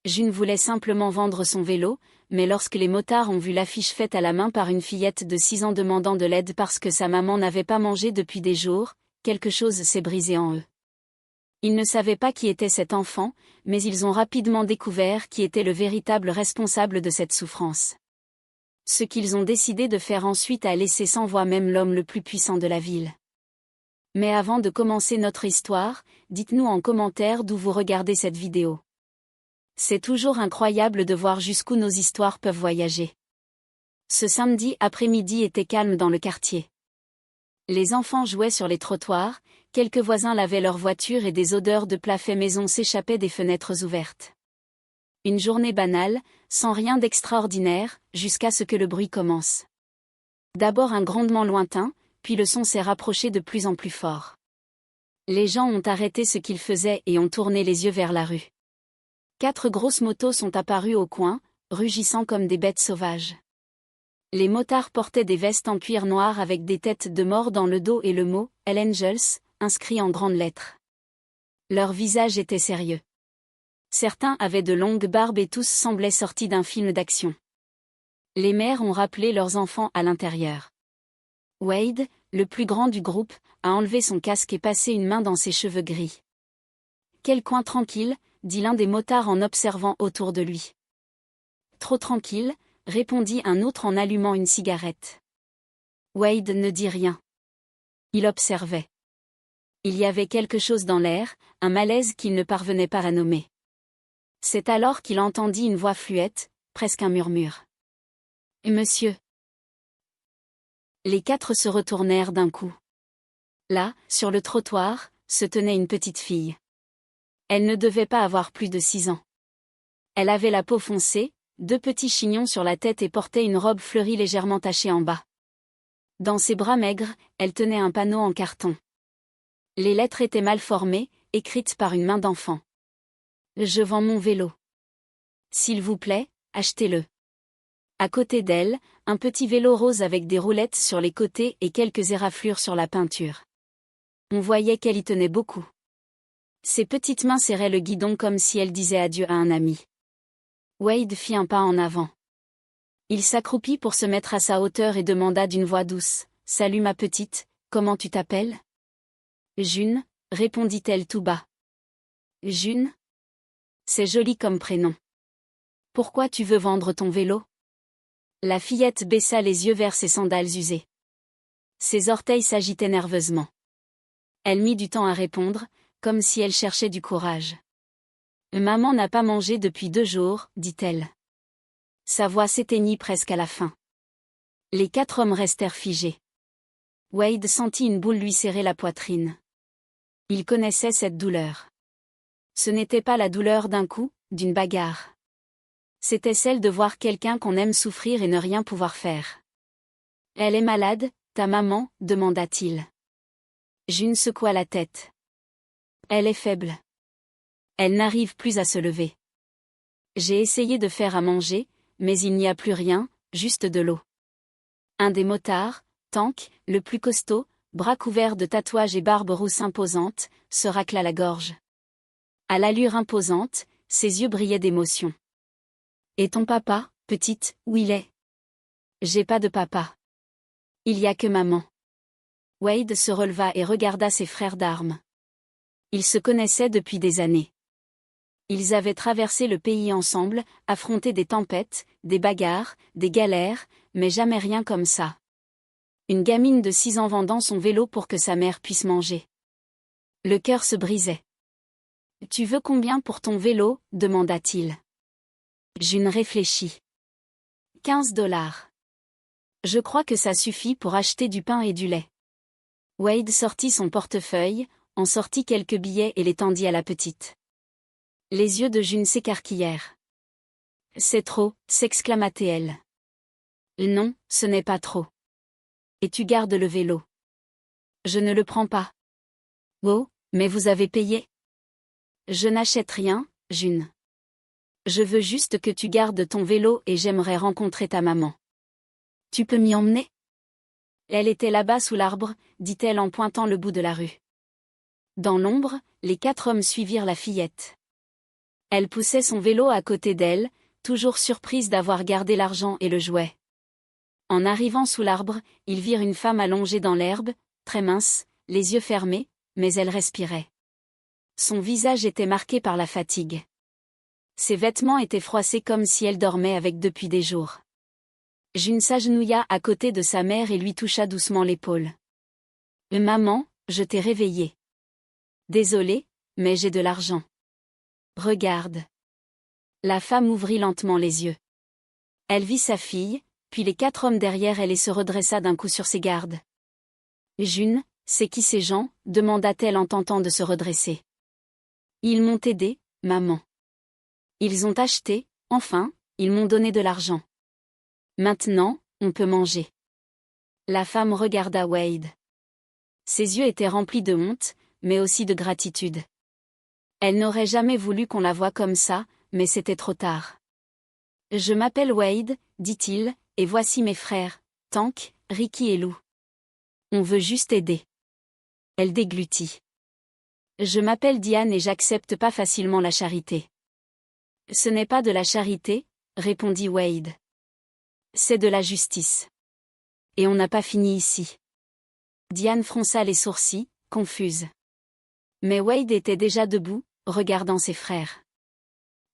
June voulait simplement vendre son vélo, mais lorsque les motards ont vu l'affiche faite à la main par une fillette de 6 ans demandant de l'aide parce que sa maman n'avait pas mangé depuis des jours, quelque chose s'est brisé en eux. Ils ne savaient pas qui était cet enfant, mais ils ont rapidement découvert qui était le véritable responsable de cette souffrance. Ce qu'ils ont décidé de faire ensuite a laissé sans voix même l'homme le plus puissant de la ville. Mais avant de commencer notre histoire, dites-nous en commentaire d'où vous regardez cette vidéo. C'est toujours incroyable de voir jusqu'où nos histoires peuvent voyager. Ce samedi après-midi était calme dans le quartier. Les enfants jouaient sur les trottoirs, quelques voisins lavaient leurs voitures et des odeurs de plats faits maison s'échappaient des fenêtres ouvertes. Une journée banale, sans rien d'extraordinaire, jusqu'à ce que le bruit commence. D'abord un grondement lointain, puis le son s'est rapproché de plus en plus fort. Les gens ont arrêté ce qu'ils faisaient et ont tourné les yeux vers la rue. 4 grosses motos sont apparues au coin, rugissant comme des bêtes sauvages. Les motards portaient des vestes en cuir noir avec des têtes de mort dans le dos et le mot « Hell Angels » inscrit en grandes lettres. Leurs visages étaient sérieux. Certains avaient de longues barbes et tous semblaient sortis d'un film d'action. Les mères ont rappelé leurs enfants à l'intérieur. Wade, le plus grand du groupe, a enlevé son casque et passé une main dans ses cheveux gris. « Quel coin tranquille », dit l'un des motards en observant autour de lui. « Trop tranquille », répondit un autre en allumant une cigarette. Wade ne dit rien. Il observait. Il y avait quelque chose dans l'air, un malaise qu'il ne parvenait pas à nommer. C'est alors qu'il entendit une voix fluette, presque un murmure. « Monsieur !» Les 4 se retournèrent d'un coup. Là, sur le trottoir, se tenait une petite fille. Elle ne devait pas avoir plus de 6 ans. Elle avait la peau foncée, 2 petits chignons sur la tête et portait une robe fleurie légèrement tachée en bas. Dans ses bras maigres, elle tenait un panneau en carton. Les lettres étaient mal formées, écrites par une main d'enfant. « Je vends mon vélo. S'il vous plaît, achetez-le. » À côté d'elle, un petit vélo rose avec des roulettes sur les côtés et quelques éraflures sur la peinture. On voyait qu'elle y tenait beaucoup. Ses petites mains serraient le guidon comme si elle disait adieu à un ami. Wade fit un pas en avant. Il s'accroupit pour se mettre à sa hauteur et demanda d'une voix douce, « Salut ma petite, comment tu t'appelles ?»« June », répondit-elle tout bas. « June ? C'est joli comme prénom. Pourquoi tu veux vendre ton vélo ?» La fillette baissa les yeux vers ses sandales usées. Ses orteils s'agitaient nerveusement. Elle mit du temps à répondre, comme si elle cherchait du courage. « Maman n'a pas mangé depuis 2 jours, dit-elle. » Sa voix s'éteignit presque à la fin. Les 4 hommes restèrent figés. Wade sentit une boule lui serrer la poitrine. Il connaissait cette douleur. Ce n'était pas la douleur d'un coup, d'une bagarre. C'était celle de voir quelqu'un qu'on aime souffrir et ne rien pouvoir faire. « Elle est malade, ta maman ?» demanda-t-il. June secoua la tête. « Elle est faible. Elle n'arrive plus à se lever. J'ai essayé de faire à manger, mais il n'y a plus rien, juste de l'eau. » Un des motards, Tank, le plus costaud, bras couverts de tatouages et barbe rousse imposante, se racla la gorge. À l'allure imposante, ses yeux brillaient d'émotion. « Et ton papa, petite, où il est ? » « J'ai pas de papa. Il y a que maman. » Wade se releva et regarda ses frères d'armes. Ils se connaissaient depuis des années. Ils avaient traversé le pays ensemble, affronté des tempêtes, des bagarres, des galères, mais jamais rien comme ça. Une gamine de 6 ans vendant son vélo pour que sa mère puisse manger. Le cœur se brisait. « Tu veux combien pour ton vélo ?» demanda-t-il. June réfléchit. 15 $. Je crois que ça suffit pour acheter du pain et du lait. Wade sortit son portefeuille, en sortit quelques billets et les tendit à la petite. Les yeux de June s'écarquillèrent. « C'est trop », s'exclama-t-elle. « Non, ce n'est pas trop. Et tu gardes le vélo. »« Je ne le prends pas. »« Oh, mais vous avez payé. »« Je n'achète rien, June. Je veux juste que tu gardes ton vélo et j'aimerais rencontrer ta maman. Tu peux m'y emmener ? » Elle était là-bas sous l'arbre, dit-elle en pointant le bout de la rue. Dans l'ombre, les 4 hommes suivirent la fillette. Elle poussait son vélo à côté d'elle, toujours surprise d'avoir gardé l'argent et le jouet. En arrivant sous l'arbre, ils virent une femme allongée dans l'herbe, très mince, les yeux fermés, mais elle respirait. Son visage était marqué par la fatigue. Ses vêtements étaient froissés comme si elle dormait avec depuis des jours. June s'agenouilla à côté de sa mère et lui toucha doucement l'épaule. « Maman, je t'ai réveillée. Désolée, mais j'ai de l'argent. Regarde. » La femme ouvrit lentement les yeux. Elle vit sa fille, puis les 4 hommes derrière elle et se redressa d'un coup sur ses gardes. « June, c'est qui ces gens ?» demanda-t-elle en tentant de se redresser. « Ils m'ont aidé, maman. Ils ont acheté, enfin, ils m'ont donné de l'argent. Maintenant, on peut manger. » La femme regarda Wade. Ses yeux étaient remplis de honte, mais aussi de gratitude. Elle n'aurait jamais voulu qu'on la voie comme ça, mais c'était trop tard. « Je m'appelle Wade, dit-il, et voici mes frères, Tank, Ricky et Lou. On veut juste aider. » Elle déglutit. « Je m'appelle Diane et j'accepte pas facilement la charité. » « Ce n'est pas de la charité, » répondit Wade. « C'est de la justice. Et on n'a pas fini ici. » Diane fronça les sourcils, confuse. Mais Wade était déjà debout, regardant ses frères.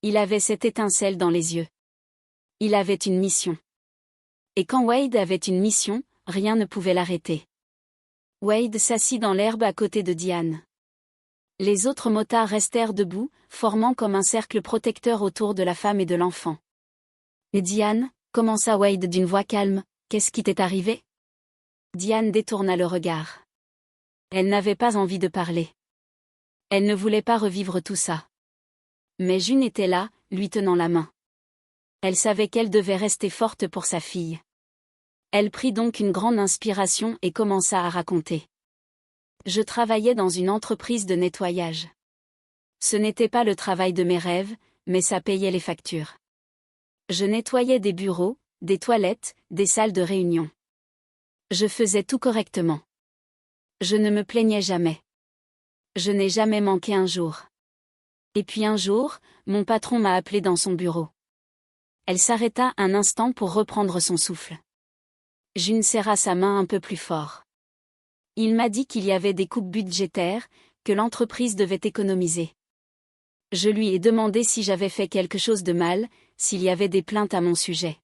Il avait cette étincelle dans les yeux. Il avait une mission. Et quand Wade avait une mission, rien ne pouvait l'arrêter. Wade s'assit dans l'herbe à côté de Diane. Les autres motards restèrent debout, formant comme un cercle protecteur autour de la femme et de l'enfant. « Et Diane ?» commença Wade d'une voix calme, « qu'est-ce qui t'est arrivé ?» Diane détourna le regard. Elle n'avait pas envie de parler. Elle ne voulait pas revivre tout ça. Mais June était là, lui tenant la main. Elle savait qu'elle devait rester forte pour sa fille. Elle prit donc une grande inspiration et commença à raconter. Je travaillais dans une entreprise de nettoyage. Ce n'était pas le travail de mes rêves, mais ça payait les factures. Je nettoyais des bureaux, des toilettes, des salles de réunion. Je faisais tout correctement. Je ne me plaignais jamais. Je n'ai jamais manqué un jour. Et puis un jour, mon patron m'a appelé dans son bureau. Elle s'arrêta un instant pour reprendre son souffle. June serra sa main un peu plus fort. Il m'a dit qu'il y avait des coupes budgétaires, que l'entreprise devait économiser. Je lui ai demandé si j'avais fait quelque chose de mal, s'il y avait des plaintes à mon sujet.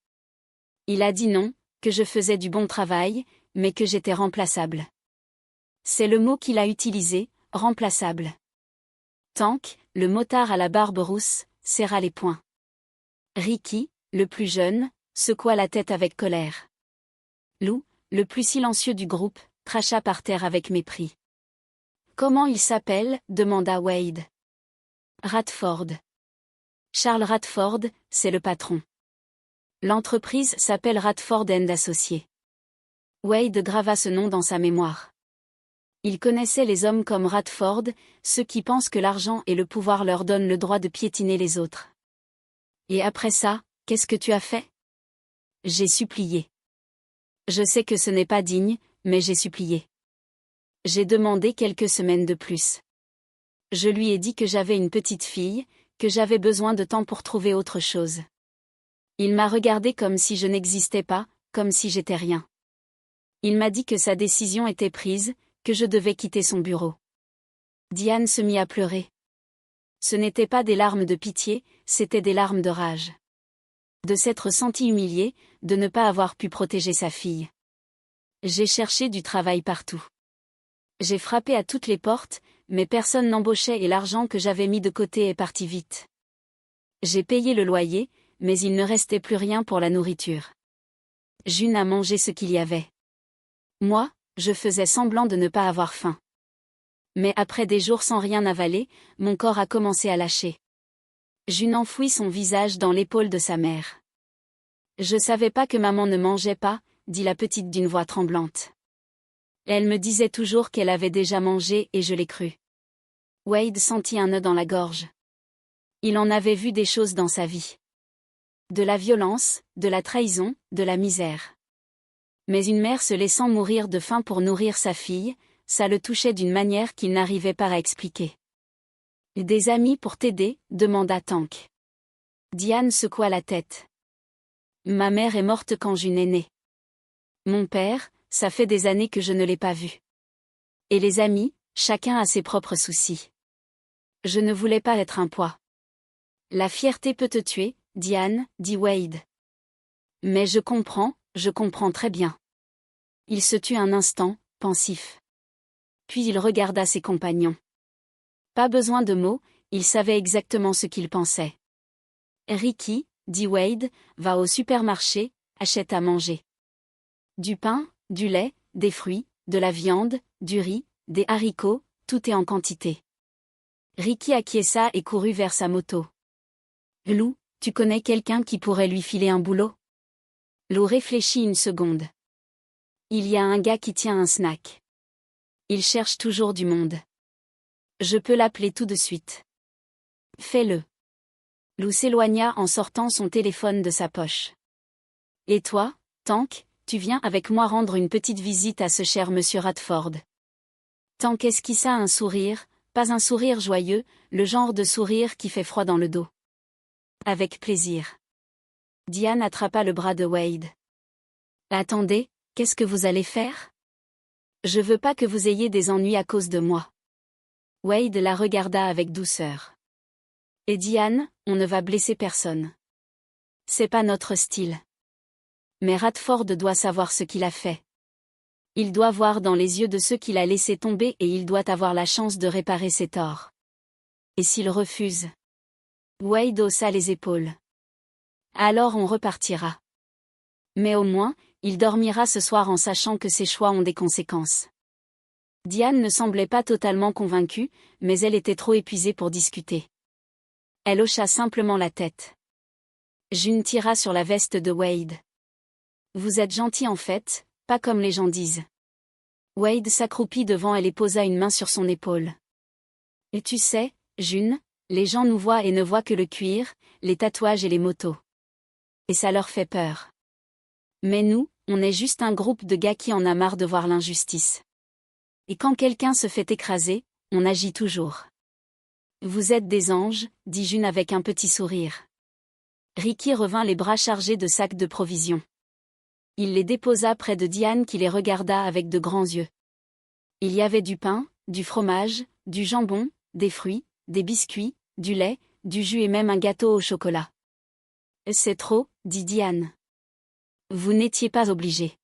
Il a dit non, que je faisais du bon travail, mais que j'étais remplaçable. C'est le mot qu'il a utilisé, remplaçable. Tank, le motard à la barbe rousse, serra les poings. Ricky, le plus jeune, secoua la tête avec colère. Lou, le plus silencieux du groupe, cracha par terre avec mépris. « Comment il s'appelle ?» demanda Wade. « Radford. Charles Radford, c'est le patron. L'entreprise s'appelle Radford & Associés. » Wade grava ce nom dans sa mémoire. Il connaissait les hommes comme Radford, ceux qui pensent que l'argent et le pouvoir leur donnent le droit de piétiner les autres. « Et après ça, qu'est-ce que tu as fait ?» J'ai supplié. Je sais que ce n'est pas digne, mais j'ai supplié. J'ai demandé quelques semaines de plus. Je lui ai dit que j'avais une petite fille, que j'avais besoin de temps pour trouver autre chose. Il m'a regardé comme si je n'existais pas, comme si j'étais rien. Il m'a dit que sa décision était prise, que je devais quitter son bureau. Diane se mit à pleurer. Ce n'étaient pas des larmes de pitié, c'étaient des larmes de rage. De s'être sentie humiliée, de ne pas avoir pu protéger sa fille. J'ai cherché du travail partout. J'ai frappé à toutes les portes, mais personne n'embauchait et l'argent que j'avais mis de côté est parti vite. J'ai payé le loyer, mais il ne restait plus rien pour la nourriture. June a mangé ce qu'il y avait. Moi, je faisais semblant de ne pas avoir faim. Mais après des jours sans rien avaler, mon corps a commencé à lâcher. June enfouit son visage dans l'épaule de sa mère. « Je savais pas que maman ne mangeait pas », dit la petite d'une voix tremblante. Elle me disait toujours qu'elle avait déjà mangé et je l'ai cru. Wade sentit un nœud dans la gorge. Il en avait vu des choses dans sa vie. De la violence, de la trahison, de la misère. Mais une mère se laissant mourir de faim pour nourrir sa fille, ça le touchait d'une manière qu'il n'arrivait pas à expliquer. Des amis pour t'aider, demanda Tank. Diane secoua la tête. Ma mère est morte quand June est née. Mon père, ça fait des années que je ne l'ai pas vu. Et les amis, chacun a ses propres soucis. Je ne voulais pas être un poids. La fierté peut te tuer, Diane, dit Wade. Mais je comprends très bien. Il se tut un instant, pensif. Puis il regarda ses compagnons. Pas besoin de mots, il savait exactement ce qu'il pensait. Ricky, dit Wade, va au supermarché, achète à manger. Du pain, du lait, des fruits, de la viande, du riz, des haricots, tout est en quantité. Ricky acquiesça et courut vers sa moto. Lou, tu connais quelqu'un qui pourrait lui filer un boulot? Lou réfléchit une seconde. Il y a un gars qui tient un snack. Il cherche toujours du monde. Je peux l'appeler tout de suite. Fais-le. Lou s'éloigna en sortant son téléphone de sa poche. Et toi, Tank, tu viens avec moi rendre une petite visite à ce cher monsieur Radford. Tank esquissa un sourire, pas un sourire joyeux, le genre de sourire qui fait froid dans le dos. Avec plaisir. Diane attrapa le bras de Wade. Attendez, qu'est-ce que vous allez faire? Je veux pas que vous ayez des ennuis à cause de moi. Wade la regarda avec douceur. Et Diane, on ne va blesser personne. C'est pas notre style. Mais Radford doit savoir ce qu'il a fait. Il doit voir dans les yeux de ceux qu'il a laissé tomber et il doit avoir la chance de réparer ses torts. Et s'il refuse? Wade haussa les épaules. Alors on repartira. Mais au moins, il dormira ce soir en sachant que ses choix ont des conséquences. Diane ne semblait pas totalement convaincue, mais elle était trop épuisée pour discuter. Elle hocha simplement la tête. June tira sur la veste de Wade. Vous êtes gentil en fait, pas comme les gens disent. Wade s'accroupit devant elle et posa une main sur son épaule. Et tu sais, June, les gens nous voient et ne voient que le cuir, les tatouages et les motos. Et ça leur fait peur. Mais nous, on est juste un groupe de gars qui en a marre de voir l'injustice. Et quand quelqu'un se fait écraser, on agit toujours. Vous êtes des anges, dit June avec un petit sourire. Ricky revint les bras chargés de sacs de provisions. Il les déposa près de Diane qui les regarda avec de grands yeux. Il y avait du pain, du fromage, du jambon, des fruits, des biscuits, du lait, du jus et même un gâteau au chocolat. C'est trop, dit Diane. Vous n'étiez pas obligé.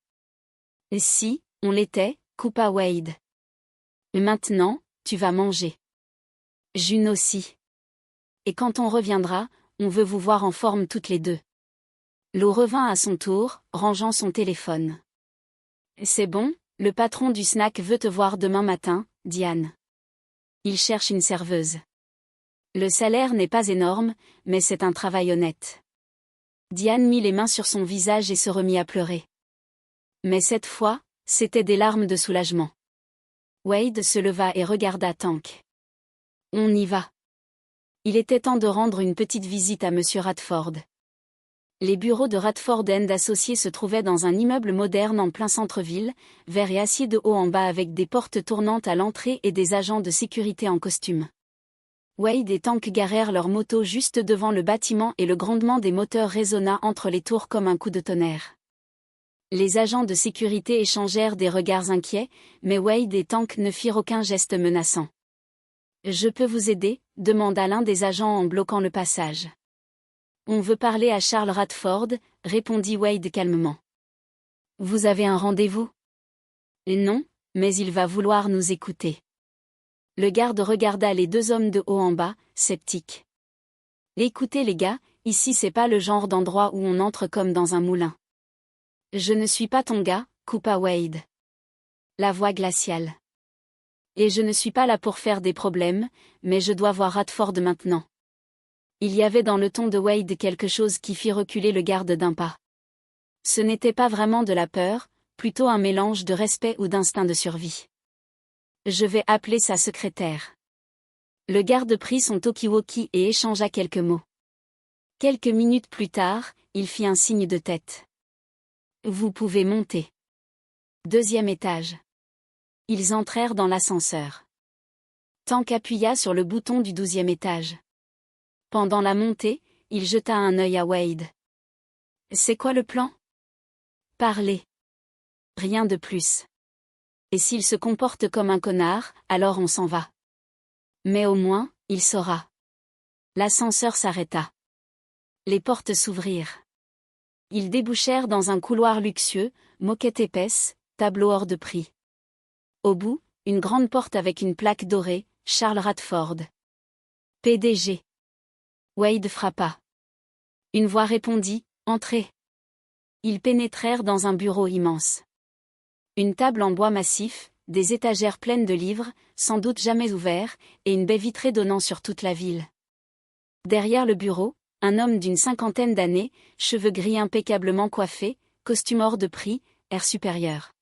Si, on l'était, coupa Wade. Et maintenant, tu vas manger. June aussi. Et quand on reviendra, on veut vous voir en forme toutes les deux. Lou revint à son tour, rangeant son téléphone. C'est bon, le patron du snack veut te voir demain matin, Diane. Il cherche une serveuse. Le salaire n'est pas énorme, mais c'est un travail honnête. Diane mit les mains sur son visage et se remit à pleurer. Mais cette fois, c'était des larmes de soulagement. Wade se leva et regarda Tank. On y va. Il était temps de rendre une petite visite à monsieur Radford. Les bureaux de Radford & Associés se trouvaient dans un immeuble moderne en plein centre-ville, vert et acier de haut en bas avec des portes tournantes à l'entrée et des agents de sécurité en costume. Wade et Tank garèrent leur moto juste devant le bâtiment et le grondement des moteurs résonna entre les tours comme un coup de tonnerre. Les agents de sécurité échangèrent des regards inquiets, mais Wade et Tank ne firent aucun geste menaçant. « Je peux vous aider ?» demanda l'un des agents en bloquant le passage. « On veut parler à Charles Radford », répondit Wade calmement. « Vous avez un rendez-vous ?» « Non, mais il va vouloir nous écouter. » Le garde regarda les deux hommes de haut en bas, sceptique. « Écoutez les gars, ici c'est pas le genre d'endroit où on entre comme dans un moulin. »« Je ne suis pas ton gars », coupa Wade. La voix glaciale. « Et je ne suis pas là pour faire des problèmes, mais je dois voir Radford maintenant. » Il y avait dans le ton de Wade quelque chose qui fit reculer le garde d'un pas. Ce n'était pas vraiment de la peur, plutôt un mélange de respect ou d'instinct de survie. Je vais appeler sa secrétaire. Le garde prit son talkie-walkie et échangea quelques mots. Quelques minutes plus tard, il fit un signe de tête. Vous pouvez monter. 2e étage. Ils entrèrent dans l'ascenseur. Tank appuya sur le bouton du 12e étage. Pendant la montée, il jeta un œil à Wade. C'est quoi le plan? Parler. Rien de plus. Et s'il se comporte comme un connard, alors on s'en va. Mais au moins, il saura. L'ascenseur s'arrêta. Les portes s'ouvrirent. Ils débouchèrent dans un couloir luxueux, moquette épaisse, tableau hors de prix. Au bout, une grande porte avec une plaque dorée, Charles Radford. PDG. Wade frappa. Une voix répondit, entrez. Ils pénétrèrent dans un bureau immense. Une table en bois massif, des étagères pleines de livres, sans doute jamais ouverts, et une baie vitrée donnant sur toute la ville. Derrière le bureau, un homme d'une 50aine d'années, cheveux gris impeccablement coiffés, costume hors de prix, air supérieur.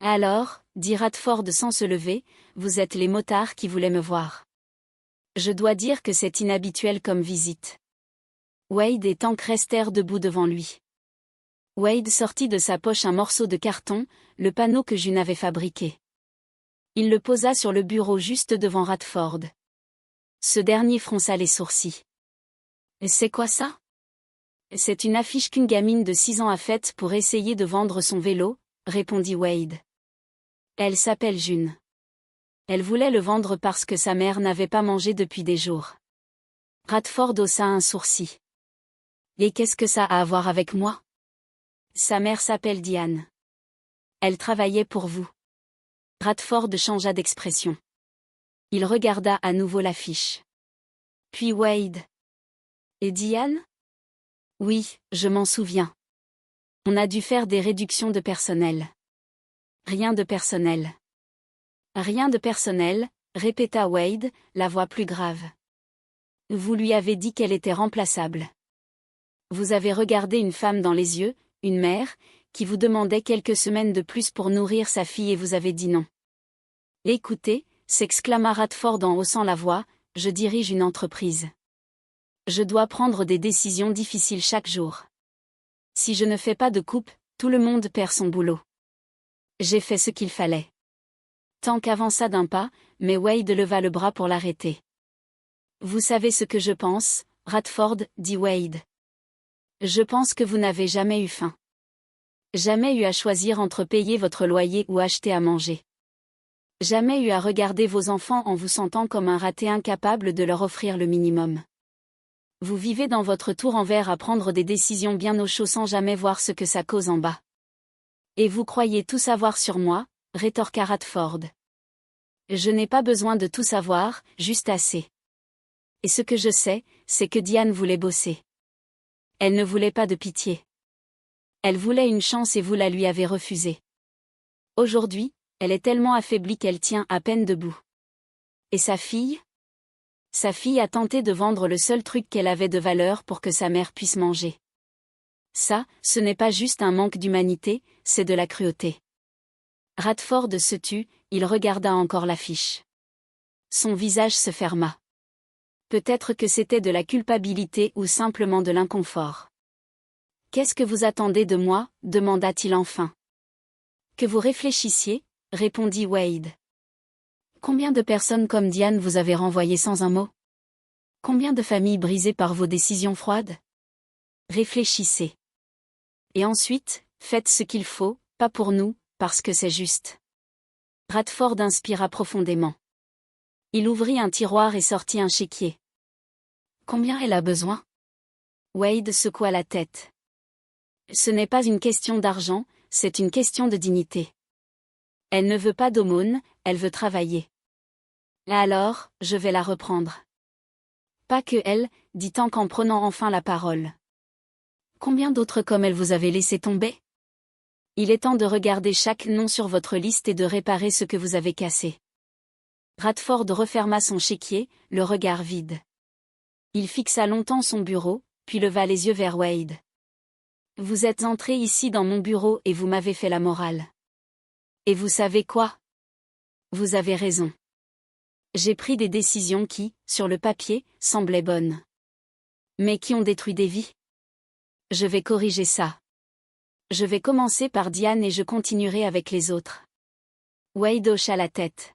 Alors, dit Radford sans se lever, vous êtes les motards qui voulaient me voir. Je dois dire que c'est inhabituel comme visite. Wade et Tank restèrent debout devant lui. Wade sortit de sa poche un morceau de carton, le panneau que June avait fabriqué. Il le posa sur le bureau juste devant Radford. Ce dernier fronça les sourcils. « C'est quoi ça ?» « C'est une affiche qu'une gamine de 6 ans a faite pour essayer de vendre son vélo, » répondit Wade. « Elle s'appelle June. Elle voulait le vendre parce que sa mère n'avait pas mangé depuis des jours. » Radford haussa un sourcil. « Et qu'est-ce que ça a à voir avec moi ? » Sa mère s'appelle Diane. Elle travaillait pour vous. Radford changea d'expression. Il regarda à nouveau l'affiche. Puis Wade. Et Diane ? Oui, je m'en souviens. On a dû faire des réductions de personnel. Rien de personnel. Rien de personnel, répéta Wade, la voix plus grave. Vous lui avez dit qu'elle était remplaçable. Vous avez regardé une femme dans les yeux, une mère, qui vous demandait quelques semaines de plus pour nourrir sa fille et vous avez dit non. Écoutez, s'exclama Radford en haussant la voix, je dirige une entreprise. Je dois prendre des décisions difficiles chaque jour. Si je ne fais pas de coupe, tout le monde perd son boulot. J'ai fait ce qu'il fallait. Tank avança d'un pas, mais Wade leva le bras pour l'arrêter. Vous savez ce que je pense, Radford, dit Wade. Je pense que vous n'avez jamais eu faim. Jamais eu à choisir entre payer votre loyer ou acheter à manger. Jamais eu à regarder vos enfants en vous sentant comme un raté incapable de leur offrir le minimum. Vous vivez dans votre tour en verre à prendre des décisions bien au chaud sans jamais voir ce que ça cause en bas. Et vous croyez tout savoir sur moi, rétorqua Radford. Je n'ai pas besoin de tout savoir, juste assez. Et ce que je sais, c'est que Diane voulait bosser. Elle ne voulait pas de pitié. Elle voulait une chance et vous la lui avez refusée. Aujourd'hui, elle est tellement affaiblie qu'elle tient à peine debout. Et sa fille ? Sa fille a tenté de vendre le seul truc qu'elle avait de valeur pour que sa mère puisse manger. Ça, ce n'est pas juste un manque d'humanité, c'est de la cruauté. Radford se tut, il regarda encore l'affiche. Son visage se ferma. Peut-être que c'était de la culpabilité ou simplement de l'inconfort. « Qu'est-ce que vous attendez de moi ?» demanda-t-il enfin. « Que vous réfléchissiez » répondit Wade. « Combien de personnes comme Diane vous avez renvoyées sans un mot ? Combien de familles brisées par vos décisions froides ? Réfléchissez. Et ensuite, faites ce qu'il faut, pas pour nous, parce que c'est juste. » Radford inspira profondément. Il ouvrit un tiroir et sortit un chéquier. « Combien elle a besoin ?» Wade secoua la tête. « Ce n'est pas une question d'argent, c'est une question de dignité. Elle ne veut pas d'aumône, elle veut travailler. Alors, je vais la reprendre. » Pas que elle, dit Tank en prenant enfin la parole. Combien d'autres comme elle vous avez laissé tomber ? Il est temps de regarder chaque nom sur votre liste et de réparer ce que vous avez cassé. Radford referma son chéquier, le regard vide. Il fixa longtemps son bureau, puis leva les yeux vers Wade. « Vous êtes entré ici dans mon bureau et vous m'avez fait la morale. Et vous savez quoi ? Vous avez raison. J'ai pris des décisions qui, sur le papier, semblaient bonnes. Mais qui ont détruit des vies. Je vais corriger ça. Je vais commencer par Diane et je continuerai avec les autres. » Wade hocha la tête.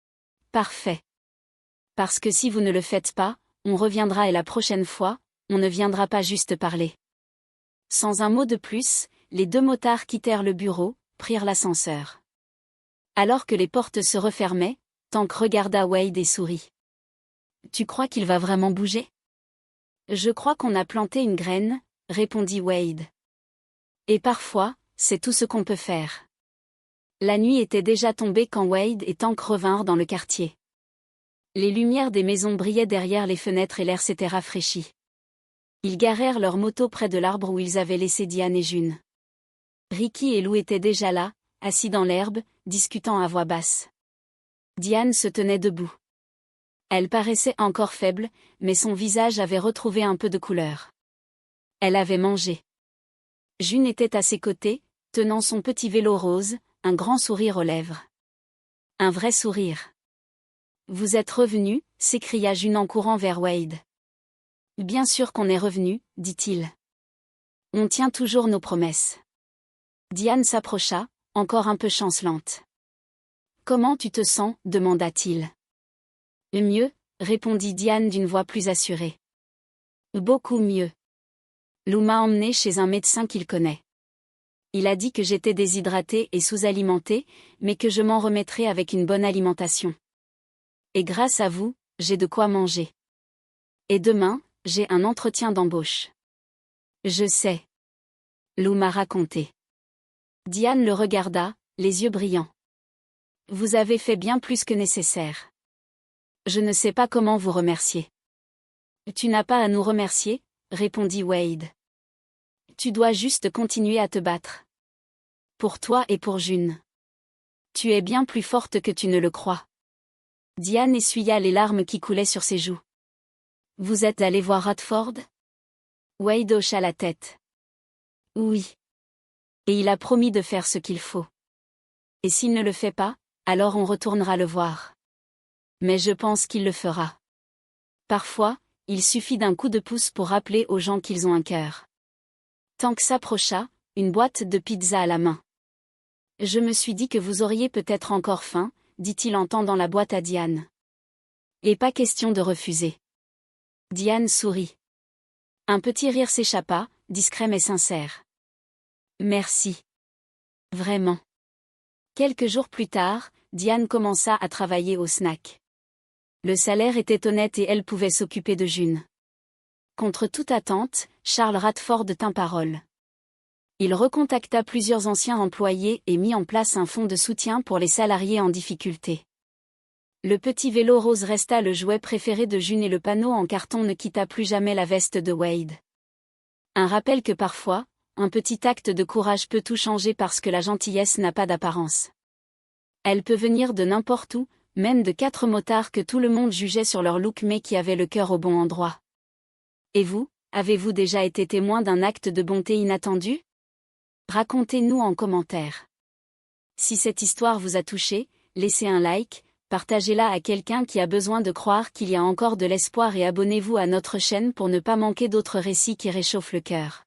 « Parfait. Parce que si vous ne le faites pas, on reviendra et la prochaine fois, on ne viendra pas juste parler. Sans un mot de plus, les deux motards quittèrent le bureau, prirent l'ascenseur. Alors que les portes se refermaient, Tank regarda Wade et sourit. Tu crois qu'il va vraiment bouger? Je crois qu'on a planté une graine, répondit Wade. Et parfois, c'est tout ce qu'on peut faire. La nuit était déjà tombée quand Wade et Tank revinrent dans le quartier. Les lumières des maisons brillaient derrière les fenêtres et l'air s'était rafraîchi. Ils garèrent leur moto près de l'arbre où ils avaient laissé Diane et June. Ricky et Lou étaient déjà là, assis dans l'herbe, discutant à voix basse. Diane se tenait debout. Elle paraissait encore faible, mais son visage avait retrouvé un peu de couleur. Elle avait mangé. June était à ses côtés, tenant son petit vélo rose, un grand sourire aux lèvres. Un vrai sourire. « Vous êtes revenu ?» s'écria June en courant vers Wade. « Bien sûr qu'on est revenu, dit-il. On tient toujours nos promesses. » Diane s'approcha, encore un peu chancelante. « Comment tu te sens ?» demanda-t-il. « Mieux », répondit Diane d'une voix plus assurée. « Beaucoup mieux. Lou m'a emmené chez un médecin qu'il connaît. Il a dit que j'étais déshydratée et sous-alimentée, mais que je m'en remettrai avec une bonne alimentation. Et grâce à vous, j'ai de quoi manger. Et demain, j'ai un entretien d'embauche. » Je sais. Lou m'a raconté. Diane le regarda, les yeux brillants. « Vous avez fait bien plus que nécessaire. Je ne sais pas comment vous remercier. »« Tu n'as pas à nous remercier, » répondit Wade. « Tu dois juste continuer à te battre. Pour toi et pour June. Tu es bien plus forte que tu ne le crois. » Diane essuya les larmes qui coulaient sur ses joues. « Vous êtes allé voir Radford ?» Wade hocha la tête. « Oui. Et il a promis de faire ce qu'il faut. Et s'il ne le fait pas, alors on retournera le voir. Mais je pense qu'il le fera. Parfois, il suffit d'un coup de pouce pour rappeler aux gens qu'ils ont un cœur. » Tank s'approcha, une boîte de pizza à la main. « Je me suis dit que vous auriez peut-être encore faim, » dit-il en tendant la boîte à Diane. « Et pas question de refuser. » Diane sourit. Un petit rire s'échappa, discret mais sincère. « Merci. Vraiment. » Quelques jours plus tard, Diane commença à travailler au snack. Le salaire était honnête et elle pouvait s'occuper de June. Contre toute attente, Charles Radford tint parole. Il recontacta plusieurs anciens employés et mit en place un fonds de soutien pour les salariés en difficulté. Le petit vélo rose resta le jouet préféré de June et le panneau en carton ne quitta plus jamais la veste de Wade. Un rappel que parfois, un petit acte de courage peut tout changer parce que la gentillesse n'a pas d'apparence. Elle peut venir de n'importe où, même de 4 motards que tout le monde jugeait sur leur look mais qui avaient le cœur au bon endroit. Et vous, avez-vous déjà été témoin d'un acte de bonté inattendu? Racontez-nous en commentaire. Si cette histoire vous a touché, laissez un like, partagez-la à quelqu'un qui a besoin de croire qu'il y a encore de l'espoir et abonnez-vous à notre chaîne pour ne pas manquer d'autres récits qui réchauffent le cœur.